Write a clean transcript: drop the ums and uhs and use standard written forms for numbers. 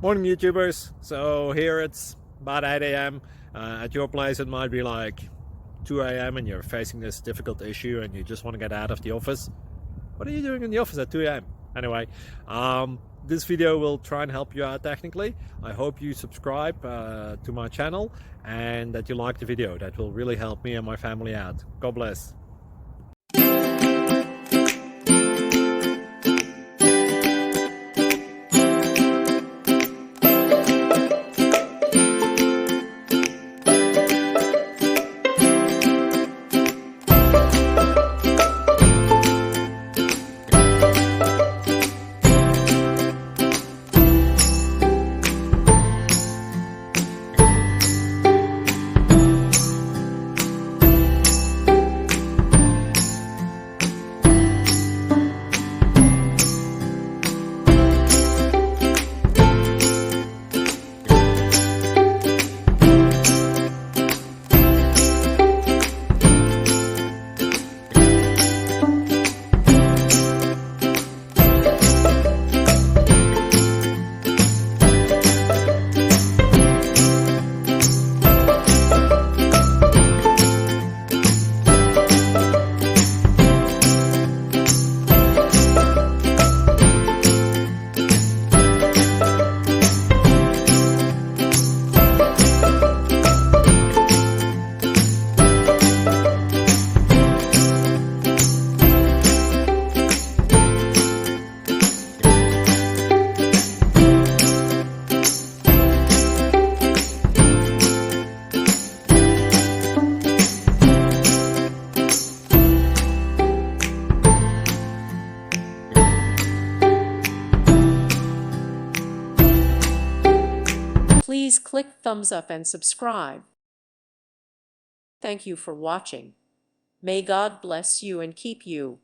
Morning, YouTubers. So here it's about 8 a.m. At your place, it might be like 2 a.m. and you're facing this difficult issue and you just want to get out of the office. What are you doing in the office at 2 a.m.? Anyway, this video will try and help you out technically. I hope you subscribe to my channel and that you like the video. That will really help me and my family out. God bless. Please click thumbs up and subscribe. Thank you for watching. May God bless you and keep you.